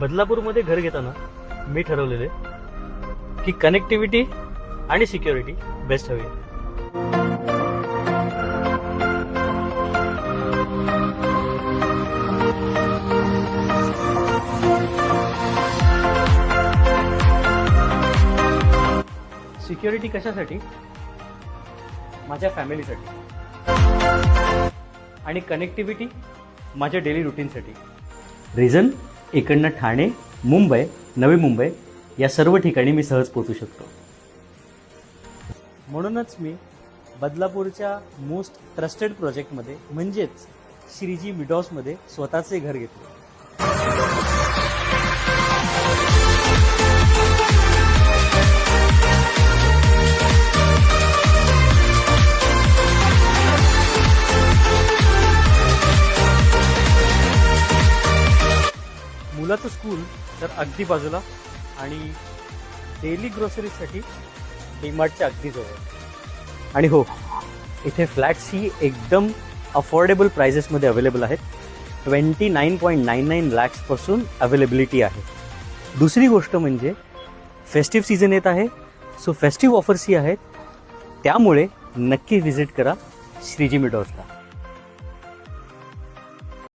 बदलापूरमध्ये घर घेताना मी ठरवलेले की कनेक्टिव्हिटी आणि सिक्युरिटी बेस्ट हवी. सिक्युरिटी कशासाठी? माझ्या फॅमिलीसाठी. आणि कनेक्टिव्हिटी माझ्या डेली रुटीनसाठी. रिझन, इकडनं ठाणे, मुंबई, नवी मुंबई या सर्व ठिकाणी मी सहज पोहोचू शकतो. म्हणूनच मी बदलापूरच्या मोस्ट ट्रस्टेड प्रोजेक्टमध्ये म्हणजेच श्रीजी मिडॉसमध्ये स्वतःचे घर घेतले. मुलाचं स्कूल तर अगदी बाजूला आणि डेली ग्रोसरीसाठी डीमार्टच्या अगदी जवळ. आणि हो, इथे फ्लॅट्स ही एकदम अफोर्डेबल प्राइजेसमध्ये अवेलेबल आहेत. 29.99 लॅक्सपासून अवेलेबिलिटी आहे. दुसरी गोष्ट म्हणजे फेस्टिव्ह सीझन येत आहे, सो फेस्टिव्ह ऑफर्सही आहेत. त्यामुळे नक्की व्हिजिट करा श्रीजी मिडॉसला.